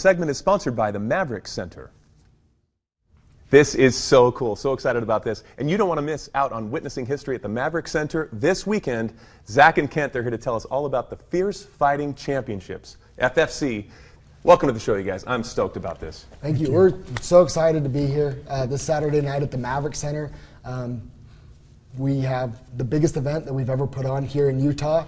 segment is sponsored by the Maverik Center. This is so cool. So excited about this. And you don't want to miss out on witnessing history at the Maverik Center this weekend. Zach and Kent, they're here to tell us all about the Fierce Fighting Championships, FFC. Welcome to the show, you guys. I'm stoked about this. Thank you. We're so excited to be here this Saturday night at the Maverik Center. We have the biggest event that we've ever put on here in Utah.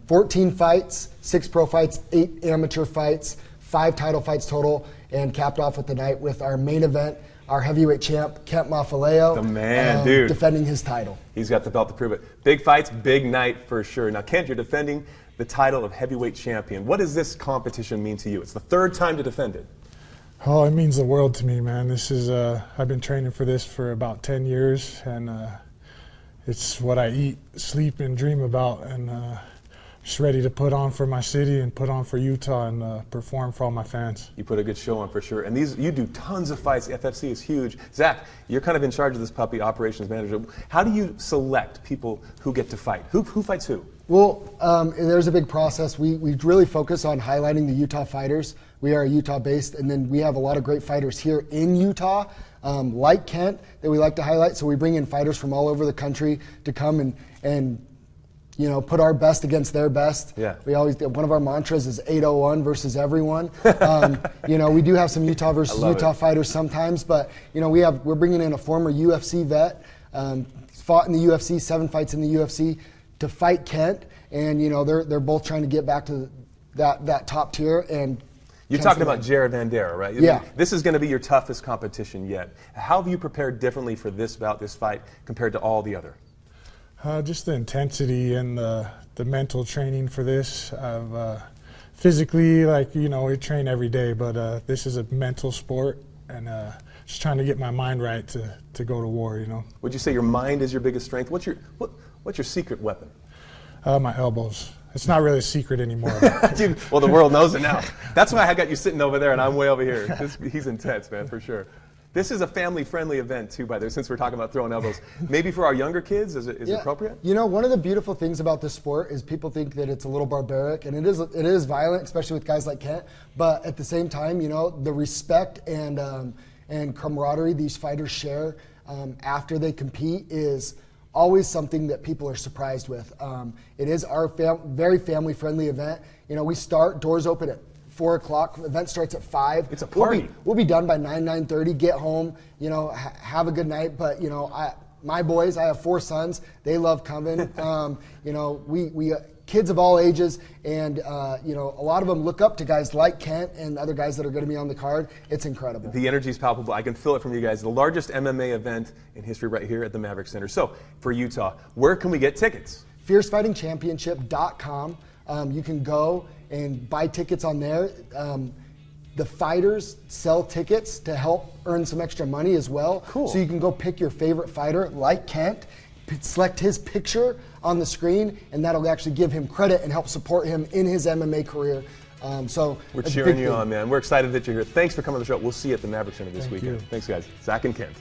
14 fights, 6 pro fights, 8 amateur fights, 5 title fights total, and capped off with the night with our main event, our heavyweight champ, Kent Mafileo. The man, dude. Defending his title. He's got the belt to prove it. Big fights, big night for sure. Now, Kent, you're defending the title of heavyweight champion. What does this competition mean to you? It's the 3rd time to defend it. Oh, it means the world to me, man. This is, I've been training for this for about 10 years, and it's what I eat, sleep, and dream about, and just ready to put on for my city and put on for Utah and perform for all my fans. You put a good show on for sure. And you do tons of fights. FFC is huge. Zach, you're kind of in charge of this puppy, operations manager. How do you select people who get to fight? Who fights who? Well, there's a big process. We really focus on highlighting the Utah fighters. We are Utah-based, and then we have a lot of great fighters here in Utah, like Kent, that we like to highlight. So we bring in fighters from all over the country to come and you know, put our best against their best. Yeah. We always, one of our mantras is 801 versus everyone. You know, we do have some Utah versus Utah fighters sometimes, but you know, we're bringing in a former UFC vet, fought in the UFC, 7 fights in the UFC, to fight Kent, and you know, they're both trying to get back to that top tier. And you're talking about Jared Vanderaa, right? Yeah. This is going to be your toughest competition yet. How have you prepared differently for this bout, this fight, compared to all the other? Just the intensity and the mental training for this. Physically, like, you know, we train every day, but this is a mental sport, and just trying to get my mind right to go to war, you know. Would you say your mind is your biggest strength? What's your secret weapon? My elbows. It's not really a secret anymore. Dude, well, the world knows it now. That's why I got you sitting over there and I'm way over here. He's intense, man, for sure. This is a family-friendly event, too, by the way, since we're talking about throwing elbows. Maybe for our younger kids, is it appropriate? You know, one of the beautiful things about this sport is people think that it's a little barbaric, and it is violent, especially with guys like Kent. But at the same time, you know, the respect and camaraderie these fighters share after they compete is always something that people are surprised with. It is our very family-friendly event. You know, we start, doors open at 4 o'clock. Event starts at 5. It's a party. We'll be done by 9:30. Get home. You know, have a good night. But you know, my boys. I have 4 sons. They love coming. You know, we kids of all ages, and you know, a lot of them look up to guys like Kent and other guys that are going to be on the card. It's incredible. The energy is palpable. I can feel it from you guys. The largest MMA event in history, right here at the Maverik Center. So, for Utah, where can we get tickets? FierceFightingChampionship.com. You can go and buy tickets on there. The fighters sell tickets to help earn some extra money as well. Cool. So you can go pick your favorite fighter, like Kent, select his picture on the screen, and that'll actually give him credit and help support him in his MMA career. So we're cheering you on, man. We're excited that you're here. Thanks for coming to the show. We'll see you at the Maverik Center this weekend. Thank you. Thanks, guys. Zach and Kent.